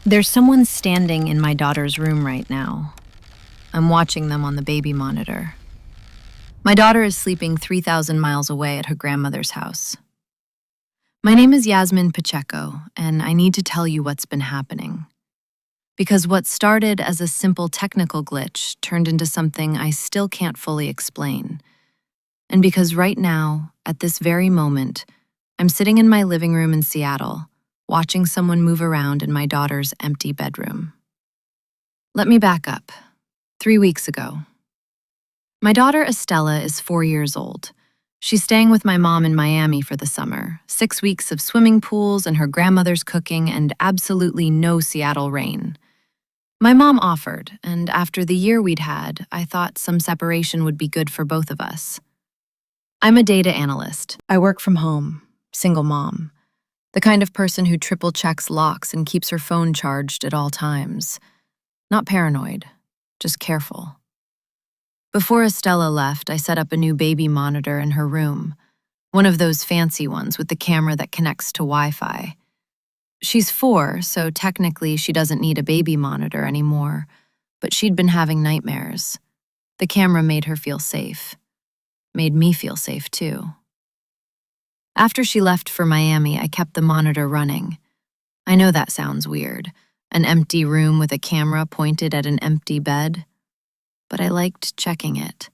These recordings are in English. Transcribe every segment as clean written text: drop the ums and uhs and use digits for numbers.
There's someone standing in my daughter's room right now. I'm watching them on the baby monitor. My daughter is sleeping 3,000 miles away at her grandmother's house. My name is Yasmin Pacheco, and I need to tell you what's been happening. Because what started as a simple technical glitch turned into something I still can't fully explain. And because right now, at this very moment, I'm sitting in my living room in Seattle, watching someone move around in my daughter's empty bedroom. Let me back up. 3 weeks ago. My daughter Estella is 4 years old. She's staying with my mom in Miami for the summer, 6 weeks of swimming pools and her grandmother's cooking and absolutely no Seattle rain. My mom offered, and after the year we'd had, I thought some separation would be good for both of us. I'm a data analyst. I work from home, single mom. The kind of person who triple checks locks and keeps her phone charged at all times. Not paranoid, just careful. Before Estella left, I set up a new baby monitor in her room, one of those fancy ones with the camera that connects to Wi-Fi. She's 4, so technically she doesn't need a baby monitor anymore, but she'd been having nightmares. The camera made her feel safe. Made me feel safe too. After she left for Miami, I kept the monitor running. I know that sounds weird, an empty room with a camera pointed at an empty bed. But I liked checking it.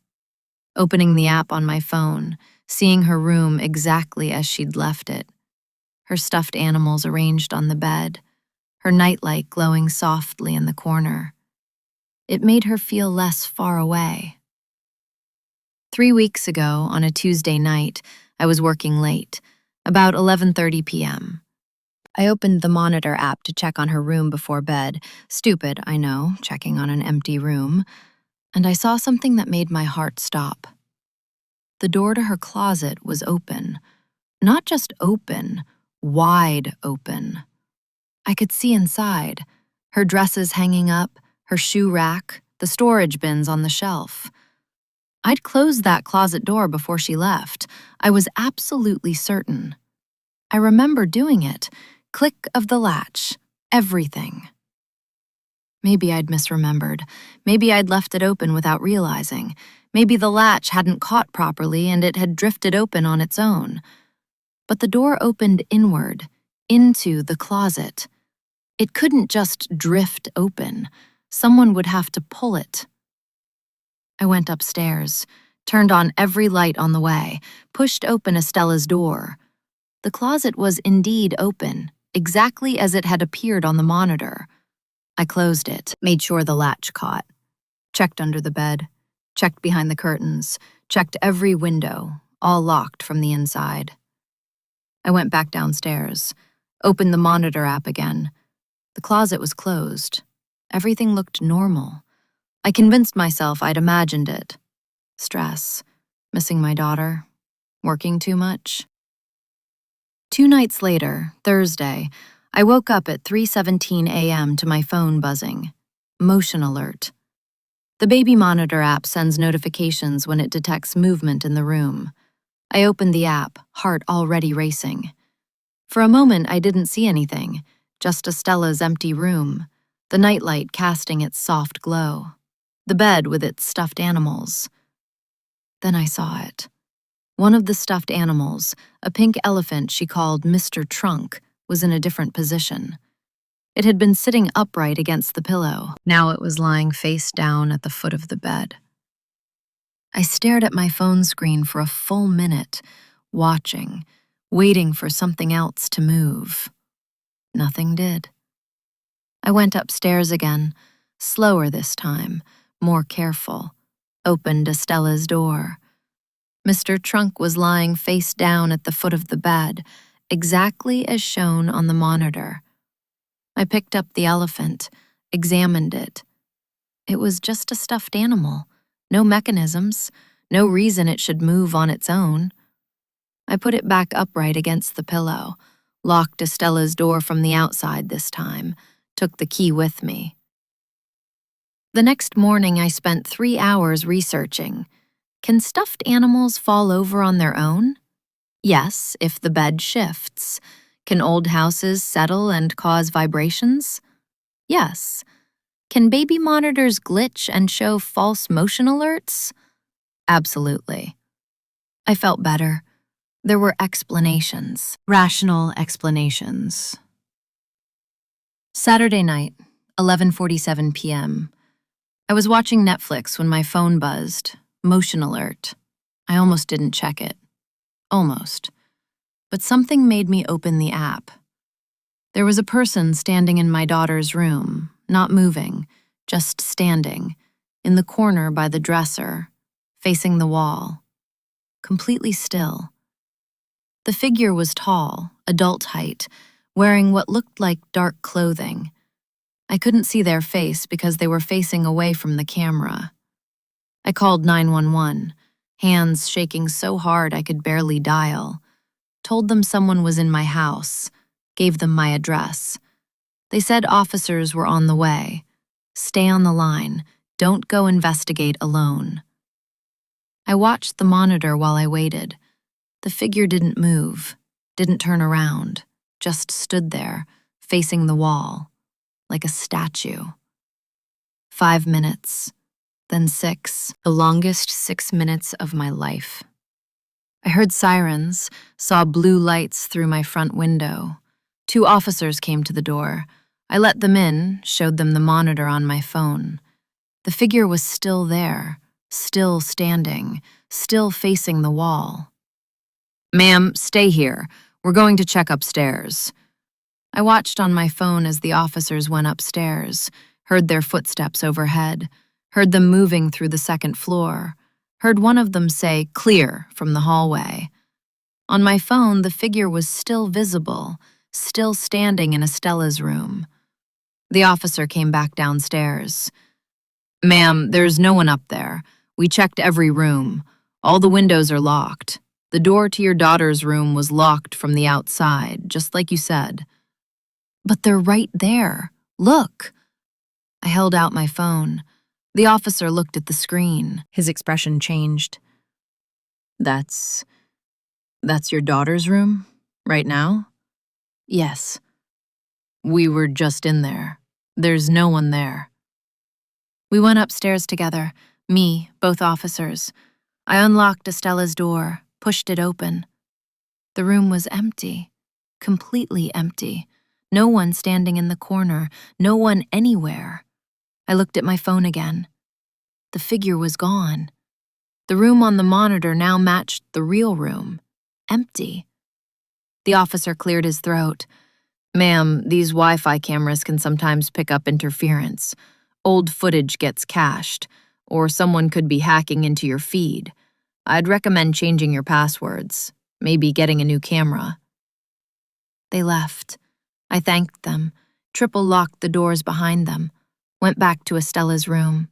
Opening the app on my phone, seeing her room exactly as she'd left it. Her stuffed animals arranged on the bed, her nightlight glowing softly in the corner. It made her feel less far away. 3 weeks ago, on a Tuesday night, I was working late, about 11:30 p.m. I opened the monitor app to check on her room before bed. Stupid, I know, checking on an empty room. And I saw something that made my heart stop. The door to her closet was open. Not just open, wide open. I could see inside, her dresses hanging up, her shoe rack, the storage bins on the shelf. I'd closed that closet door before she left. I was absolutely certain. I remember doing it. Click of the latch, everything. Maybe I'd misremembered. Maybe I'd left it open without realizing. Maybe the latch hadn't caught properly and it had drifted open on its own. But the door opened inward, into the closet. It couldn't just drift open. Someone would have to pull it. I went upstairs, turned on every light on the way, pushed open Estella's door. The closet was indeed open, exactly as it had appeared on the monitor. I closed it, made sure the latch caught. Checked under the bed, checked behind the curtains, checked every window, all locked from the inside. I went back downstairs, opened the monitor app again. The closet was closed. Everything looked normal. I convinced myself I'd imagined it. Stress, missing my daughter, working too much. 2 nights later, Thursday, I woke up at 3:17 a.m. to my phone buzzing. Motion alert. The baby monitor app sends notifications when it detects movement in the room. I opened the app, heart already racing. For a moment, I didn't see anything, just Estella's empty room, the nightlight casting its soft glow, the bed with its stuffed animals. Then I saw it. One of the stuffed animals, a pink elephant she called Mr. Trunk, was in a different position. It had been sitting upright against the pillow. Now it was lying face down at the foot of the bed. I stared at my phone screen for a full minute, watching, waiting for something else to move. Nothing did. I went upstairs again, slower this time, more careful, opened Estella's door. Mr. Trunk was lying face down at the foot of the bed, exactly as shown on the monitor. I picked up the elephant, examined it. It was just a stuffed animal, no mechanisms, no reason it should move on its own. I put it back upright against the pillow, locked Estella's door from the outside this time, took the key with me. The next morning I spent 3 hours researching. Can stuffed animals fall over on their own? Yes, if the bed shifts. Can old houses settle and cause vibrations? Yes. Can baby monitors glitch and show false motion alerts? Absolutely. I felt better. There were explanations, rational explanations. Saturday night, 11:47 p.m. I was watching Netflix when my phone buzzed. Motion alert. I almost didn't check it. Almost. But something made me open the app. There was a person standing in my daughter's room, not moving, just standing, in the corner by the dresser, facing the wall, completely still. The figure was tall, adult height, wearing what looked like dark clothing. I couldn't see their face because they were facing away from the camera. I called 911, hands shaking so hard I could barely dial. Told them someone was in my house, gave them my address. They said officers were on the way. Stay on the line. Don't go investigate alone. I watched the monitor while I waited. The figure didn't move, didn't turn around, just stood there, facing the wall, like a statue. 5 minutes, then 6, the longest 6 minutes of my life. I heard sirens, saw blue lights through my front window. 2 officers came to the door. I let them in, showed them the monitor on my phone. The figure was still there, still standing, still facing the wall. "Ma'am, stay here. We're going to check upstairs." I watched on my phone as the officers went upstairs, heard their footsteps overhead, heard them moving through the second floor, heard one of them say, "Clear," from the hallway. On my phone, the figure was still visible, still standing in Estella's room. The officer came back downstairs. "Ma'am, there's no one up there. We checked every room. All the windows are locked. The door to your daughter's room was locked from the outside, just like you said." "But they're right there. Look." I held out my phone. The officer looked at the screen. His expression changed. That's your daughter's room? Right now?" "Yes." "We were just in there. There's no one there." We went upstairs together, me, both officers. I unlocked Estella's door, pushed it open. The room was empty, completely empty. No one standing in the corner, no one anywhere. I looked at my phone again. The figure was gone. The room on the monitor now matched the real room, empty. The officer cleared his throat. "Ma'am, these Wi-Fi cameras can sometimes pick up interference. Old footage gets cached, or someone could be hacking into your feed. I'd recommend changing your passwords, maybe getting a new camera." They left. I thanked them, triple-locked the doors behind them, went back to Estella's room.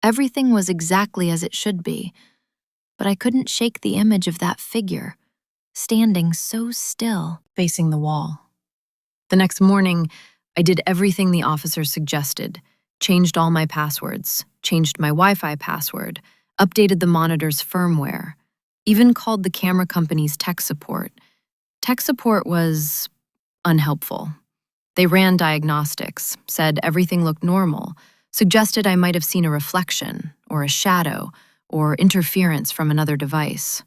Everything was exactly as it should be, but I couldn't shake the image of that figure, standing so still, facing the wall. The next morning, I did everything the officer suggested, changed all my passwords, changed my Wi-Fi password, updated the monitor's firmware, even called the camera company's tech support. Tech support was unhelpful. They ran diagnostics, said everything looked normal, suggested I might have seen a reflection, or a shadow, or interference from another device.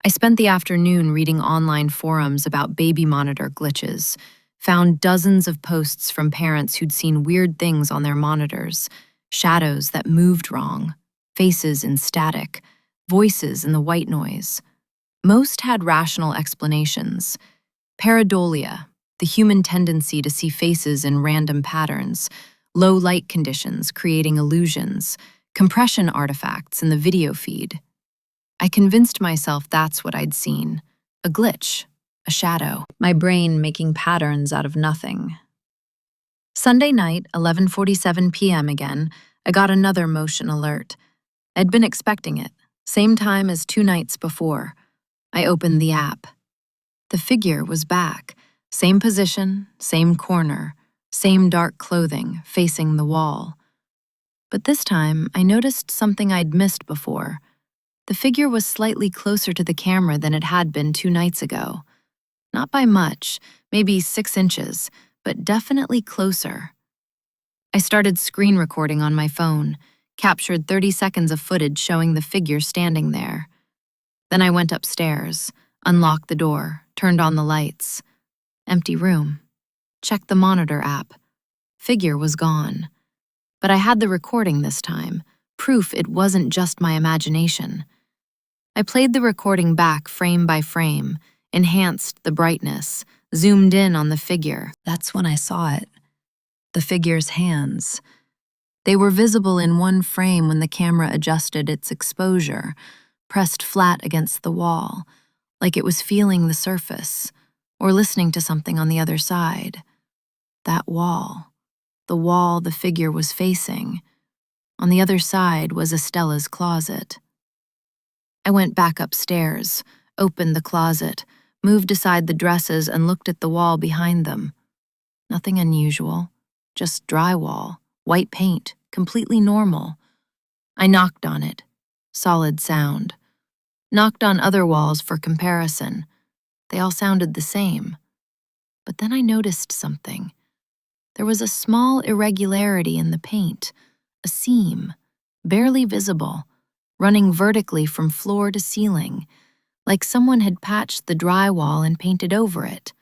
I spent the afternoon reading online forums about baby monitor glitches, found dozens of posts from parents who'd seen weird things on their monitors, shadows that moved wrong, faces in static, voices in the white noise. Most had rational explanations. Pareidolia, the human tendency to see faces in random patterns, low light conditions creating illusions, compression artifacts in the video feed. I convinced myself that's what I'd seen, a glitch, a shadow, my brain making patterns out of nothing. Sunday night, 11:47 p.m. again, I got another motion alert. I'd been expecting it, same time as 2 nights before. I opened the app. The figure was back, same position, same corner, same dark clothing, facing the wall. But this time, I noticed something I'd missed before. The figure was slightly closer to the camera than it had been 2 nights ago. Not by much, maybe 6 inches, but definitely closer. I started screen recording on my phone, captured 30 seconds of footage showing the figure standing there. Then I went upstairs, unlocked the door, turned on the lights. Empty room. Checked the monitor app. Figure was gone. But I had the recording this time, proof it wasn't just my imagination. I played the recording back frame by frame, enhanced the brightness, zoomed in on the figure. That's when I saw it. The figure's hands. They were visible in one frame when the camera adjusted its exposure, pressed flat against the wall, like it was feeling the surface, or listening to something on the other side. That wall, the wall the figure was facing. On the other side was Estella's closet. I went back upstairs, opened the closet, moved aside the dresses and looked at the wall behind them. Nothing unusual, just drywall, white paint, completely normal. I knocked on it. Solid sound. Knocked on other walls for comparison. They all sounded the same. But then I noticed something. There was a small irregularity in the paint, a seam, barely visible, running vertically from floor to ceiling, like someone had patched the drywall and painted over it.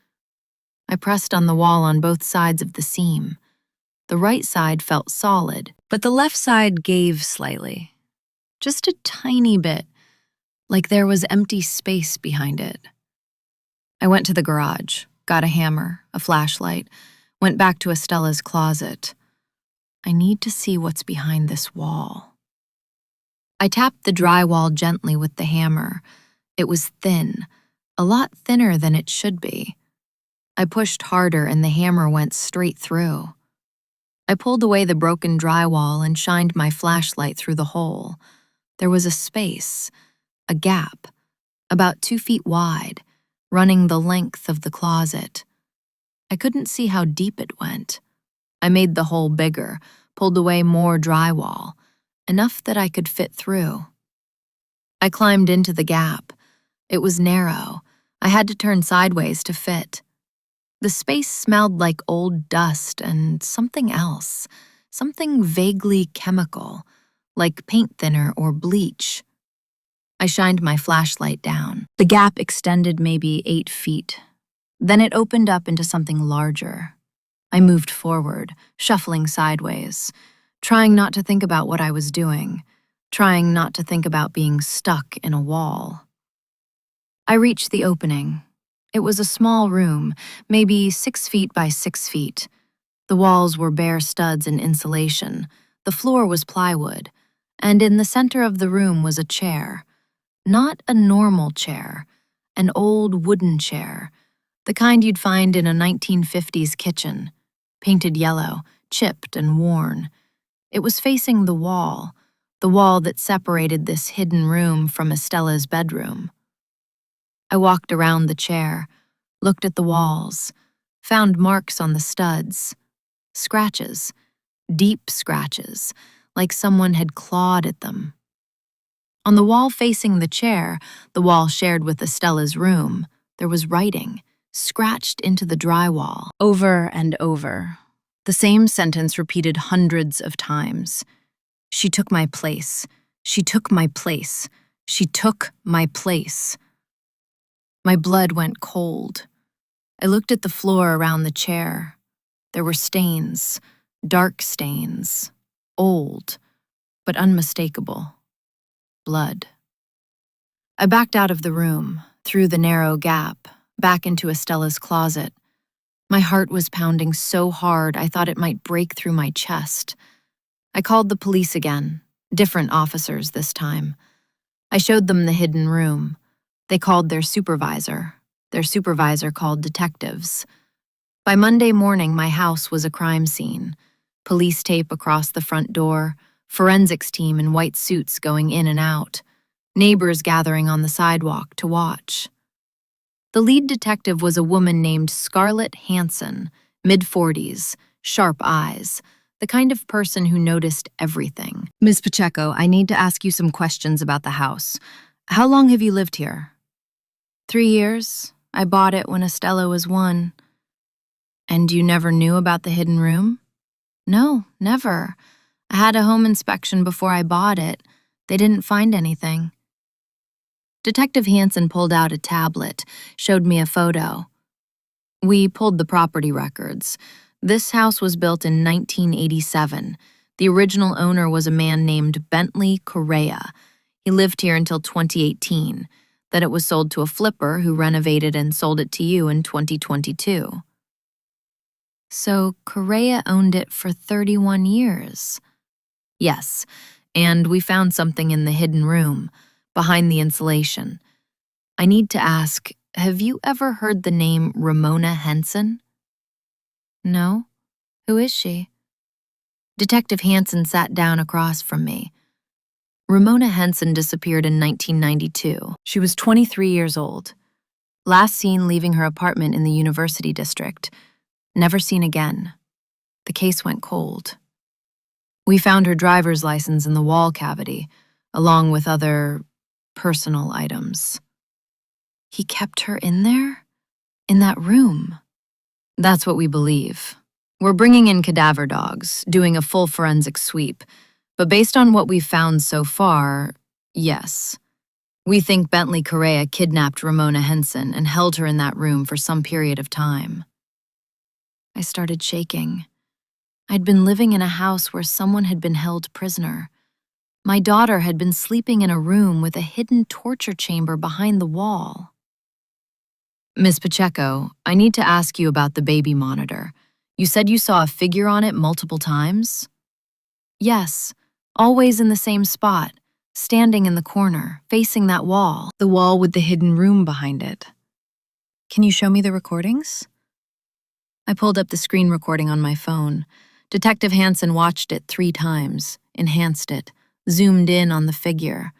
I pressed on the wall on both sides of the seam. The right side felt solid, but the left side gave slightly. Just a tiny bit, like there was empty space behind it. I went to the garage, got a hammer, a flashlight, went back to Estella's closet. I need to see what's behind this wall. I tapped the drywall gently with the hammer. It was thin, a lot thinner than it should be. I pushed harder and the hammer went straight through. I pulled away the broken drywall and shined my flashlight through the hole. There was a space, a gap, about 2 feet wide, running the length of the closet. I couldn't see how deep it went. I made the hole bigger, pulled away more drywall, enough that I could fit through. I climbed into the gap. It was narrow. I had to turn sideways to fit. The space smelled like old dust and something else, something vaguely chemical, like paint thinner or bleach. I shined my flashlight down. The gap extended maybe 8 feet. Then it opened up into something larger. I moved forward, shuffling sideways, trying not to think about what I was doing, trying not to think about being stuck in a wall. I reached the opening. It was a small room, maybe 6 feet by 6 feet. The walls were bare studs and insulation. The floor was plywood, and in the center of the room was a chair. Not a normal chair, an old wooden chair, the kind you'd find in a 1950s kitchen, painted yellow, chipped and worn. It was facing the wall that separated this hidden room from Estella's bedroom. I walked around the chair, looked at the walls, found marks on the studs, scratches, deep scratches, like someone had clawed at them. On the wall facing the chair, the wall shared with Estella's room, there was writing, scratched into the drywall, over and over. The same sentence repeated hundreds of times. She took my place. She took my place. She took my place. My blood went cold. I looked at the floor around the chair. There were stains, dark stains, old, but unmistakable. Blood. I backed out of the room, through the narrow gap, back into Estella's closet. My heart was pounding so hard I thought it might break through my chest. I called the police again, different officers this time. I showed them the hidden room. They called their supervisor. Their supervisor called detectives. By Monday morning, my house was a crime scene. Police tape across the front door, forensics team in white suits going in and out, neighbors gathering on the sidewalk to watch. The lead detective was a woman named Scarlett Hansen, mid-40s, sharp eyes, the kind of person who noticed everything. Ms. Pacheco, I need to ask you some questions about the house. How long have you lived here? 3 years. I bought it when Estella was 1. And you never knew about the hidden room? No, never. I had a home inspection before I bought it. They didn't find anything. Detective Hansen pulled out a tablet, showed me a photo. We pulled the property records. This house was built in 1987. The original owner was a man named Bentley Correa. He lived here until 2018. Then it was sold to a flipper who renovated and sold it to you in 2022. So Correa owned it for 31 years. Yes, and we found something in the hidden room, behind the insulation. I need to ask, have you ever heard the name Ramona Henson? No? Who is she? Detective Hansen sat down across from me. Ramona Henson disappeared in 1992. She was 23 years old. Last seen leaving her apartment in the University District. Never seen again. The case went cold. We found her driver's license in the wall cavity, along with other personal items. He kept her in there? In that room? That's what we believe. We're bringing in cadaver dogs, doing a full forensic sweep. But based on what we've found so far, yes. We think Bentley Correa kidnapped Ramona Henson and held her in that room for some period of time. I started shaking. I'd been living in a house where someone had been held prisoner. My daughter had been sleeping in a room with a hidden torture chamber behind the wall. Miss Pacheco, I need to ask you about the baby monitor. You said you saw a figure on it multiple times? Yes, always in the same spot, standing in the corner, facing that wall, the wall with the hidden room behind it. Can you show me the recordings? I pulled up the screen recording on my phone. Detective Hansen watched it 3 times, enhanced it, zoomed in on the figure.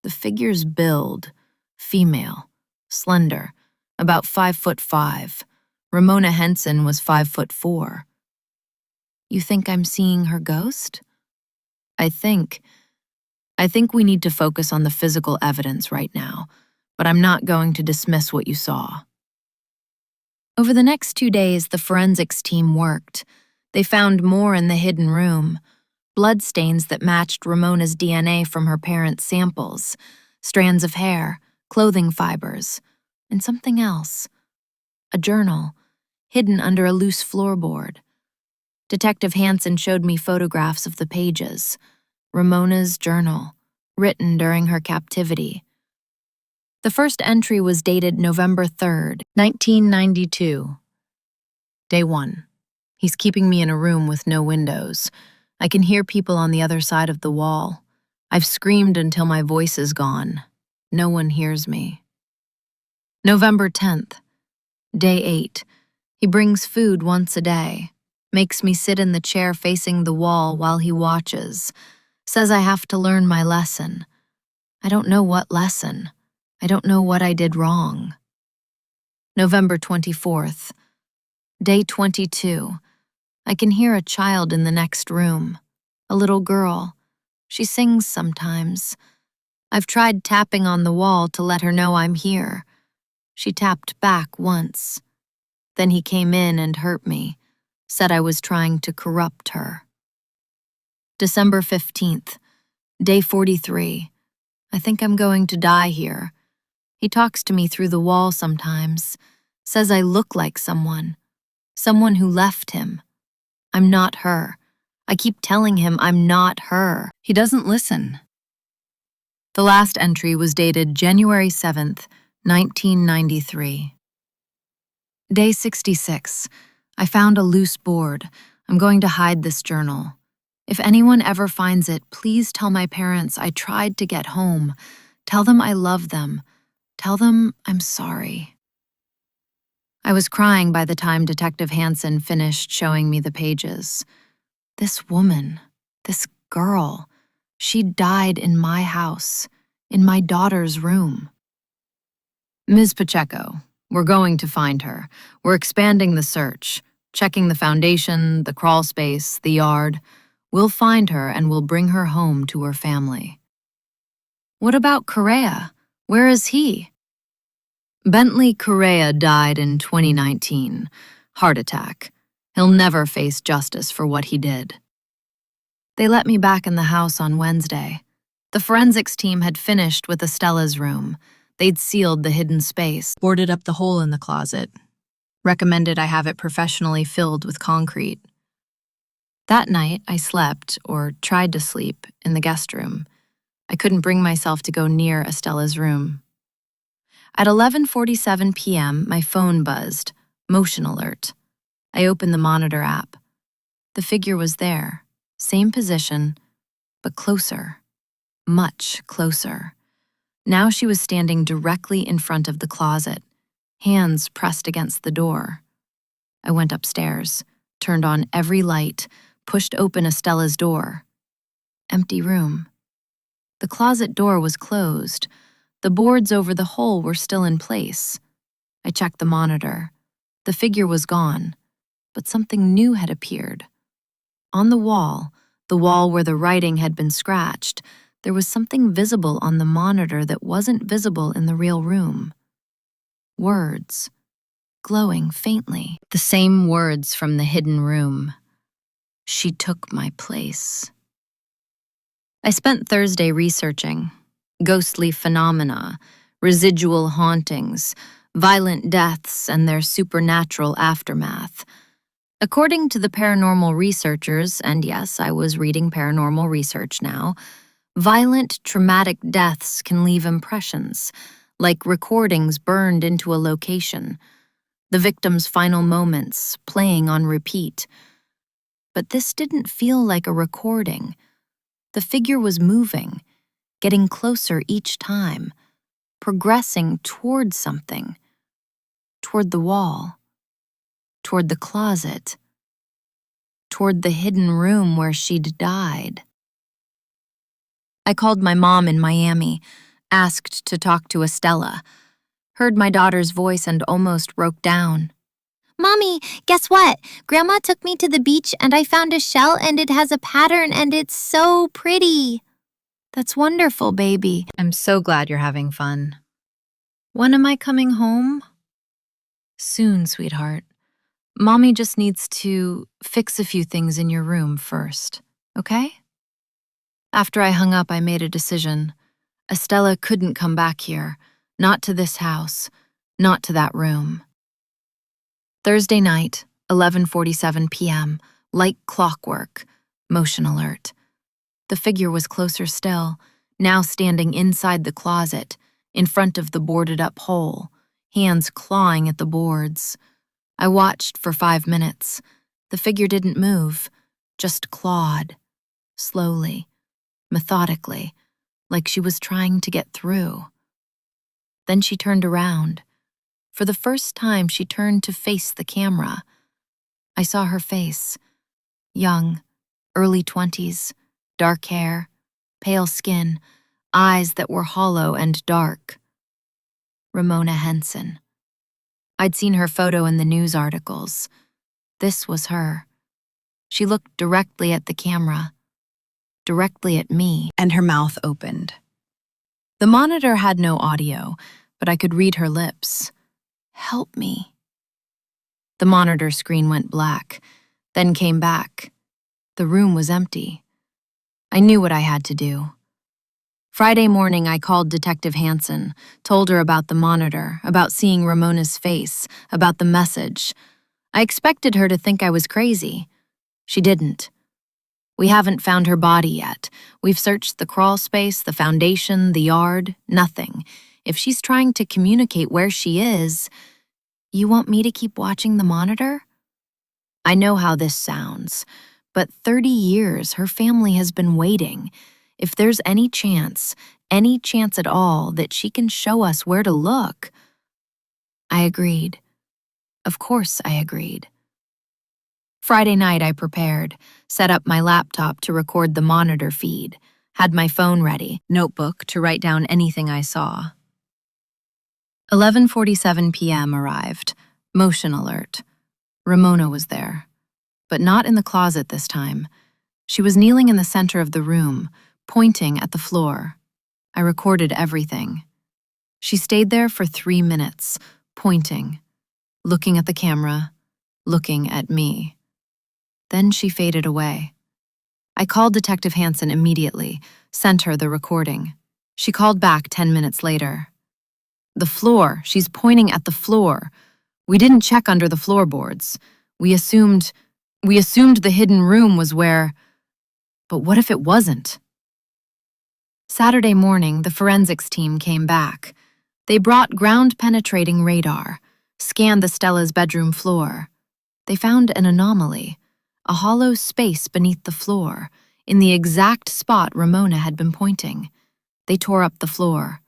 The figure's build, female, slender, about 5'5". Ramona Henson was 5'4". You think I'm seeing her ghost? I think we need to focus on the physical evidence right now, but I'm not going to dismiss what you saw. Over the next 2 days, the forensics team worked. They found more in the hidden room, bloodstains that matched Ramona's DNA from her parents' samples, strands of hair, clothing fibers, and something else. A journal, hidden under a loose floorboard. Detective Hansen showed me photographs of the pages. Ramona's journal, written during her captivity. The first entry was dated November 3rd, 1992. Day 1. He's keeping me in a room with no windows. I can hear people on the other side of the wall. I've screamed until my voice is gone. No one hears me. November 10th. Day 8. He brings food once a day. Makes me sit in the chair facing the wall while he watches. Says I have to learn my lesson. I don't know what lesson. I don't know what I did wrong. November 24th. Day 22. I can hear a child in the next room. A little girl. She sings sometimes. I've tried tapping on the wall to let her know I'm here. She tapped back once. Then he came in and hurt me. Said I was trying to corrupt her. December 15th. Day 43. I think I'm going to die here. He talks to me through the wall sometimes. Says I look like someone. Someone who left him. I'm not her. I keep telling him I'm not her. He doesn't listen. The last entry was dated January 7th, 1993. Day 66. I found a loose board. I'm going to hide this journal. If anyone ever finds it, please tell my parents I tried to get home. Tell them I love them. Tell them I'm sorry. I was crying by the time Detective Hansen finished showing me the pages. This woman, this girl, she died in my house, in my daughter's room. Ms. Pacheco, we're going to find her. We're expanding the search, checking the foundation, the crawl space, the yard. We'll find her and we'll bring her home to her family. What about Correa? Where is he? Bentley Correa died in 2019. Heart attack. He'll never face justice for what he did. They let me back in the house on Wednesday. The forensics team had finished with Estella's room. They'd sealed the hidden space, boarded up the hole in the closet, recommended I have it professionally filled with concrete. That night, I slept, or tried to sleep, in the guest room. I couldn't bring myself to go near Estella's room. At 11:47 p.m., my phone buzzed, motion alert. I opened the monitor app. The figure was there, same position, but closer, much closer. Now she was standing directly in front of the closet, hands pressed against the door. I went upstairs, turned on every light, pushed open Estella's door. Empty room. The closet door was closed. The boards over the hole were still in place. I checked the monitor. The figure was gone, but something new had appeared. On the wall where the writing had been scratched, there was something visible on the monitor that wasn't visible in the real room. Words, glowing faintly. The same words from the hidden room. She took my place. I spent Thursday researching ghostly phenomena, residual hauntings, violent deaths, and their supernatural aftermath. According to the paranormal researchers, and yes, I was reading paranormal research now, violent, traumatic deaths can leave impressions, like recordings burned into a location, the victim's final moments playing on repeat. But this didn't feel like a recording. The figure was moving, getting closer each time, progressing toward something, toward the wall, toward the closet, toward the hidden room where she'd died. I called my mom in Miami, asked to talk to Estella, heard my daughter's voice and almost broke down. Mommy, guess what? Grandma took me to the beach and I found a shell and it has a pattern and it's so pretty. That's wonderful, baby. I'm so glad you're having fun. When am I coming home? Soon, sweetheart. Mommy just needs to fix a few things in your room first, okay? After I hung up, I made a decision. Estella couldn't come back here, not to this house, not to that room. Thursday night, 11:47 p.m., like clockwork, motion alert. The figure was closer still, now standing inside the closet, in front of the boarded-up hole, hands clawing at the boards. I watched for 5 minutes. The figure didn't move, just clawed, slowly, methodically, like she was trying to get through. Then she turned around. For the first time, she turned to face the camera. I saw her face. Young, early 20s, dark hair, pale skin, eyes that were hollow and dark. Ramona Henson. I'd seen her photo in the news articles. This was her. She looked directly at the camera, directly at me, and her mouth opened. The monitor had no audio, but I could read her lips. Help me. The monitor screen went black, then came back. The room was empty. I knew what I had to do. Friday morning, I called Detective Hansen, told her about the monitor, about seeing Ramona's face, about the message. I expected her to think I was crazy. She didn't. We haven't found her body yet. We've searched the crawl space, the foundation, the yard, nothing. If she's trying to communicate where she is, you want me to keep watching the monitor? I know how this sounds, but 30 years her family has been waiting. If there's any chance at all, that she can show us where to look. I agreed. Of course I agreed. Friday night I prepared, set up my laptop to record the monitor feed, had my phone ready, notebook to write down anything I saw. 11:47 p.m. arrived, motion alert. Ramona was there, but not in the closet this time. She was kneeling in the center of the room, pointing at the floor. I recorded everything. She stayed there for 3 minutes, pointing, looking at the camera, looking at me. Then she faded away. I called Detective Hansen immediately, sent her the recording. She called back 10 minutes later. The floor, she's pointing at the floor. We didn't check under the floorboards. We assumed the hidden room was where, but what if it wasn't? Saturday morning, the forensics team came back. They brought ground-penetrating radar, scanned the Stella's bedroom floor. They found an anomaly, a hollow space beneath the floor, in the exact spot Ramona had been pointing. They tore up the floor,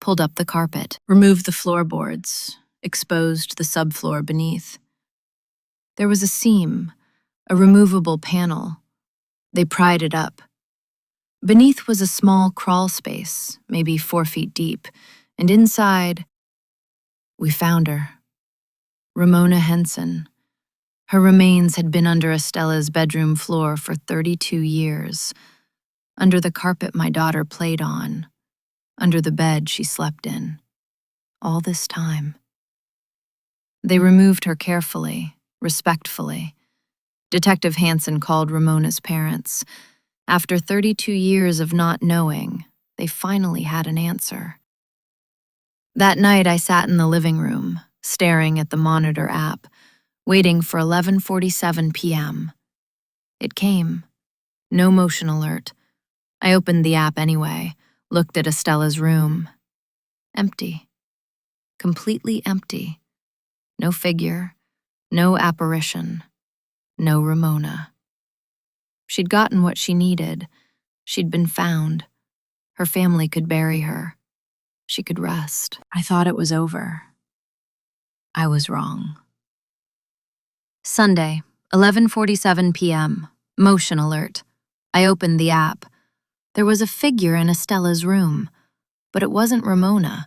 pulled up the carpet, removed the floorboards, exposed the subfloor beneath. There was a seam, a removable panel. They pried it up. Beneath was a small crawl space, maybe 4 feet deep, and inside, we found her. Ramona Henson. Her remains had been under Estella's bedroom floor for 32 years, under the carpet my daughter played on, under the bed she slept in. All this time. They removed her carefully, respectfully. Detective Hansen called Ramona's parents. After 32 years of not knowing, they finally had an answer. That night I sat in the living room, staring at the monitor app, waiting for 11:47 p.m. It came. No motion alert. I opened the app anyway, looked at Estella's room. Empty. Completely empty. No figure, no apparition, no Ramona. She'd gotten what she needed. She'd been found. Her family could bury her. She could rest. I thought it was over. I was wrong. Sunday, 11:47 p.m. Motion alert. I opened the app. There was a figure in Estella's room, but it wasn't Ramona.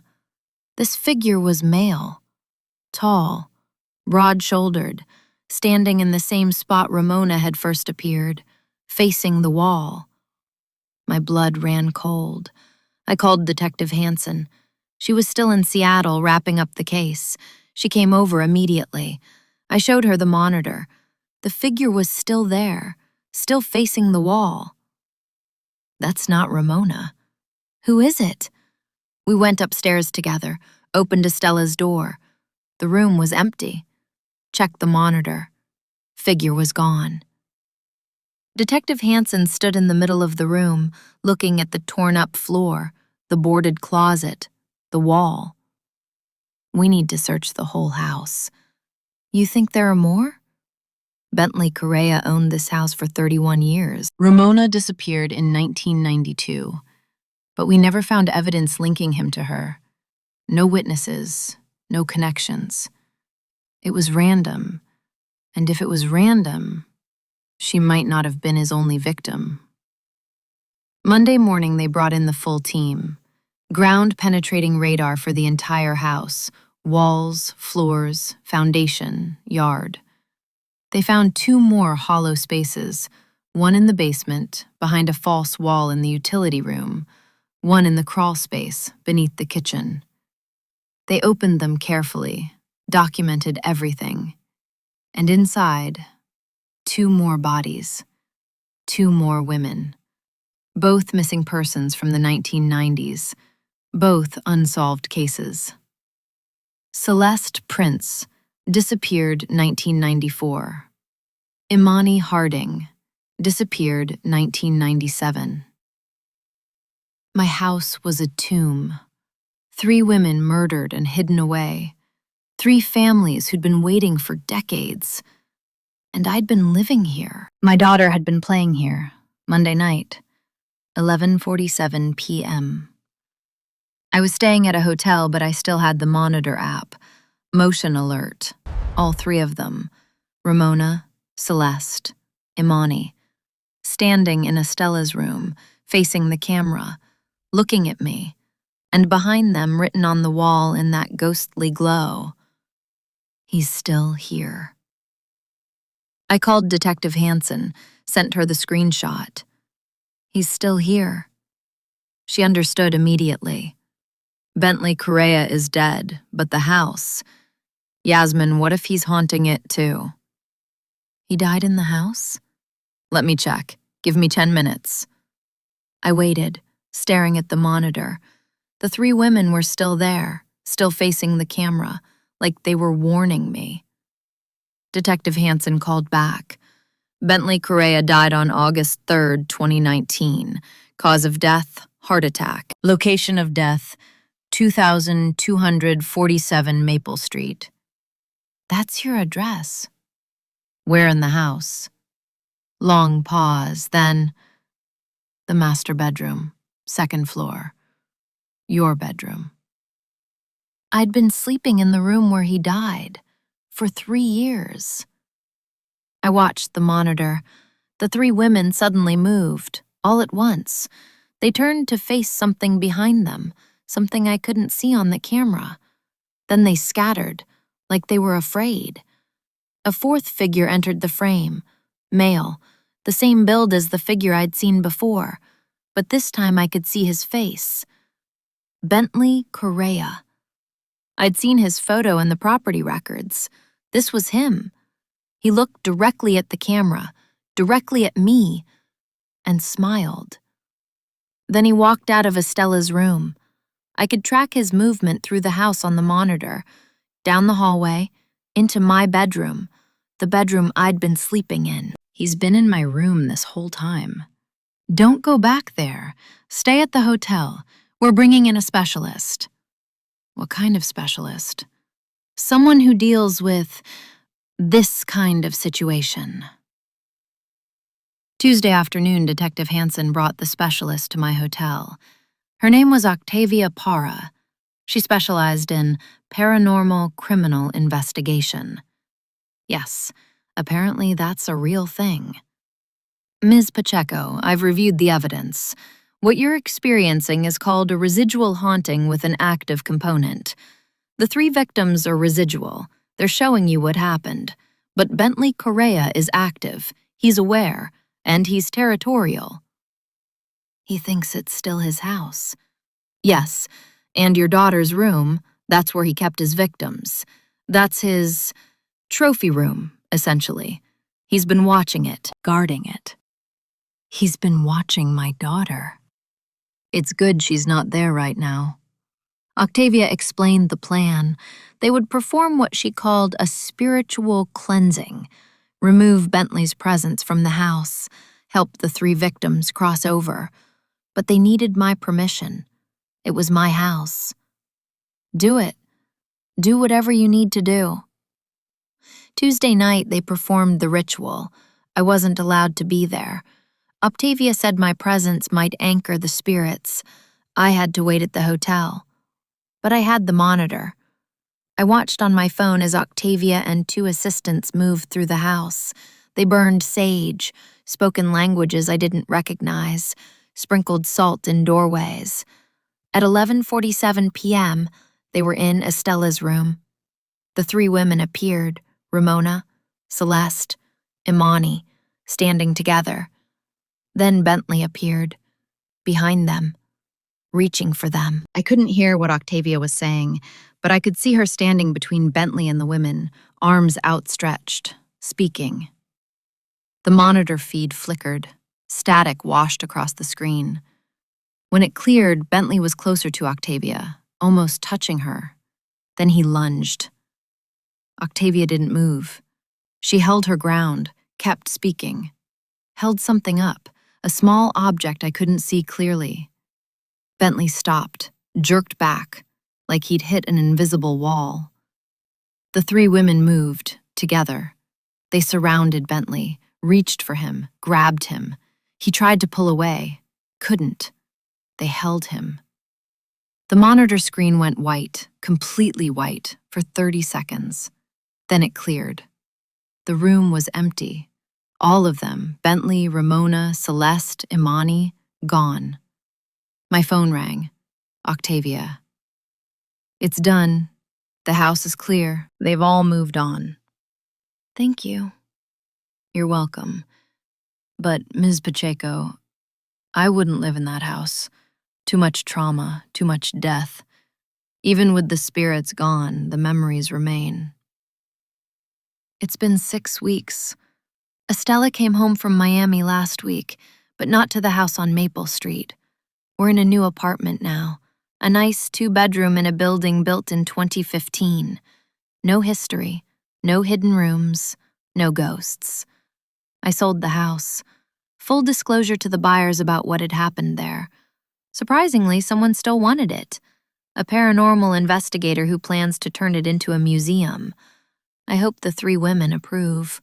This figure was male. Tall, broad-shouldered, standing in the same spot Ramona had first appeared, facing the wall. My blood ran cold. I called Detective Hansen. She was still in Seattle wrapping up the case. She came over immediately. I showed her the monitor. The figure was still there, still facing the wall. That's not Ramona. Who is it? We went upstairs together, opened Estella's door. The room was empty. Checked the monitor. Figure was gone. Detective Hansen stood in the middle of the room, looking at the torn-up floor, the boarded closet, the wall. We need to search the whole house. You think there are more? Bentley Correa owned this house for 31 years. Ramona disappeared in 1992, but we never found evidence linking him to her. No witnesses, no connections. It was random, and if it was random, she might not have been his only victim. Monday morning, they brought in the full team. Ground-penetrating radar for the entire house, walls, floors, foundation, yard. They found 2 more hollow spaces, one in the basement, behind a false wall in the utility room, one in the crawl space, beneath the kitchen. They opened them carefully, documented everything. And inside, 2 more bodies, 2 more women. Both missing persons from the 1990s, both unsolved cases. Celeste Prince, disappeared 1994. Imani Harding, disappeared 1997. My house was a tomb. 3 women murdered and hidden away. 3 families who'd been waiting for decades. And I'd been living here. My daughter had been playing here, Monday night, 11:47 p.m. I was staying at a hotel, but I still had the monitor app. Motion alert. All 3 of them. Ramona, Celeste, Imani. Standing in Estella's room, facing the camera, looking at me. And behind them, written on the wall in that ghostly glow, he's still here. I called Detective Hansen, sent her the screenshot. He's still here. She understood immediately. Bentley Correa is dead, but the house. Yasmin, what if he's haunting it too? He died in the house? Let me check. Give me 10 minutes. I waited, staring at the monitor. The 3 women were still there, still facing the camera, like they were warning me. Detective Hansen called back. Bentley Correa died on August 3rd, 2019. Cause of death, heart attack. Location of death, 2247 Maple Street. That's your address. Where in the house? Long pause, then the master bedroom, 2nd floor. Your bedroom. I'd been sleeping in the room where he died for 3 years. I watched the monitor. The 3 women suddenly moved, all at once. They turned to face something behind them, something I couldn't see on the camera. Then they scattered, like they were afraid. A 4th figure entered the frame, male, the same build as the figure I'd seen before, but this time I could see his face. Bentley Correa. I'd seen his photo in the property records. This was him. He looked directly at the camera, directly at me, and smiled. Then he walked out of Estella's room. I could track his movement through the house on the monitor, down the hallway, into my bedroom, the bedroom I'd been sleeping in. He's been in my room this whole time. Don't go back there. Stay at the hotel. We're bringing in a specialist. What kind of specialist? Someone who deals with this kind of situation. Tuesday afternoon, Detective Hansen brought the specialist to my hotel. Her name was Octavia Parra. She specialized in paranormal criminal investigation. Yes, apparently that's a real thing. Ms. Pacheco, I've reviewed the evidence. What you're experiencing is called a residual haunting with an active component. The 3 victims are residual. They're showing you what happened. But Bentley Correa is active. He's aware, and he's territorial. He thinks it's still his house. Yes, and your daughter's room, that's where he kept his victims. That's his trophy room, essentially. He's been watching it, guarding it. He's been watching my daughter. It's good she's not there right now. Octavia explained the plan. They would perform what she called a spiritual cleansing, remove Bentley's presence from the house, help the 3 victims cross over. But they needed my permission. It was my house. Do it. Do whatever you need to do. Tuesday night, they performed the ritual. I wasn't allowed to be there. Octavia said my presence might anchor the spirits. I had to wait at the hotel. But I had the monitor. I watched on my phone as Octavia and 2 assistants moved through the house. They burned sage, spoken languages I didn't recognize, sprinkled salt in doorways. At 11:47 p.m., they were in Estella's room. The 3 women appeared, Ramona, Celeste, Imani, standing together. Then Bentley appeared, behind them, reaching for them. I couldn't hear what Octavia was saying, but I could see her standing between Bentley and the women, arms outstretched, speaking. The monitor feed flickered. Static washed across the screen. When it cleared, Bentley was closer to Octavia, almost touching her. Then he lunged. Octavia didn't move. She held her ground, kept speaking. Held something up, a small object I couldn't see clearly. Bentley stopped, jerked back, like he'd hit an invisible wall. The 3 women moved, together. They surrounded Bentley, reached for him, grabbed him. He tried to pull away, couldn't. They held him. The monitor screen went white, completely white, for 30 seconds. Then it cleared. The room was empty. All of them, Bentley, Ramona, Celeste, Imani, gone. My phone rang. Octavia. It's done. The house is clear. They've all moved on. Thank you. You're welcome. But, Ms. Pacheco, I wouldn't live in that house. Too much trauma, too much death. Even with the spirits gone, the memories remain. It's been 6 weeks. Estella came home from Miami last week, but not to the house on Maple Street. We're in a new apartment now, a nice 2-bedroom in a building built in 2015. No history, no hidden rooms, no ghosts. I sold the house. Full disclosure to the buyers about what had happened there. Surprisingly, someone still wanted it. A paranormal investigator who plans to turn it into a museum. I hope the 3 women approve.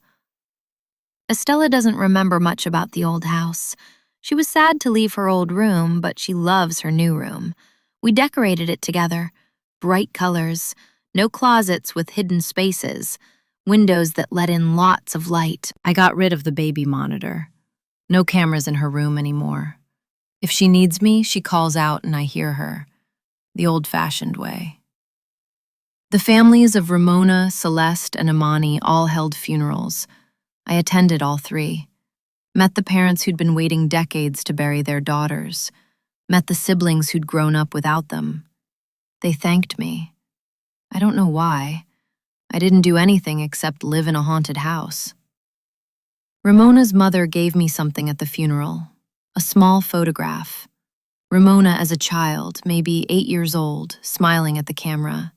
Estella doesn't remember much about the old house. She was sad to leave her old room, but she loves her new room. We decorated it together. Bright colors, no closets with hidden spaces, windows that let in lots of light. I got rid of the baby monitor. No cameras in her room anymore. If she needs me, she calls out and I hear her. The old-fashioned way. The families of Ramona, Celeste, and Imani all held funerals. I attended all 3. Met the parents who'd been waiting decades to bury their daughters. Met the siblings who'd grown up without them. They thanked me. I don't know why. I didn't do anything except live in a haunted house. Ramona's mother gave me something at the funeral. A small photograph. Ramona as a child, maybe 8 years old, smiling at the camera.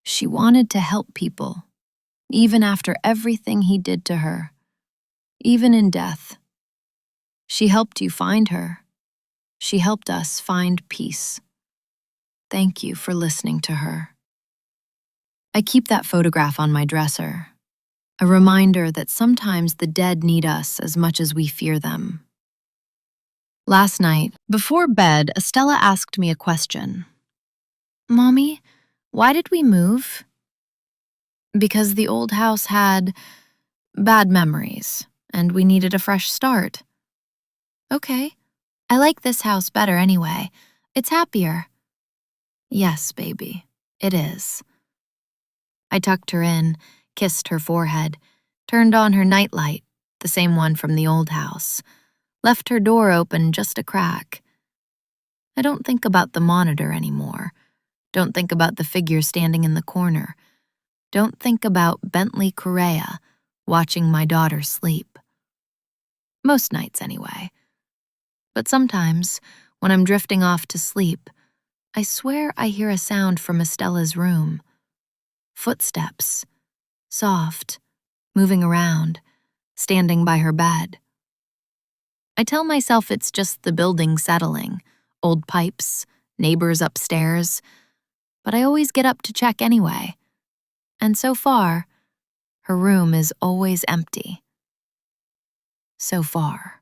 She wanted to help people, even after everything he did to her, even in death. She helped you find her. She helped us find peace. Thank you for listening to her. I keep that photograph on my dresser, a reminder that sometimes the dead need us as much as we fear them. Last night, before bed, Estella asked me a question. Mommy, why did we move? Because the old house had bad memories, and we needed a fresh start. Okay. I like this house better anyway. It's happier. Yes, baby, it is. I tucked her in, kissed her forehead, turned on her nightlight, the same one from the old house, left her door open just a crack. I don't think about the monitor anymore. Don't think about the figure standing in the corner. Don't think about Bentley Correa watching my daughter sleep. Most nights, anyway. But sometimes, when I'm drifting off to sleep, I swear I hear a sound from Estella's room. Footsteps. Soft. Moving around. Standing by her bed. I tell myself it's just the building settling. Old pipes. Neighbors upstairs. But I always get up to check anyway. And so far, her room is always empty. So far.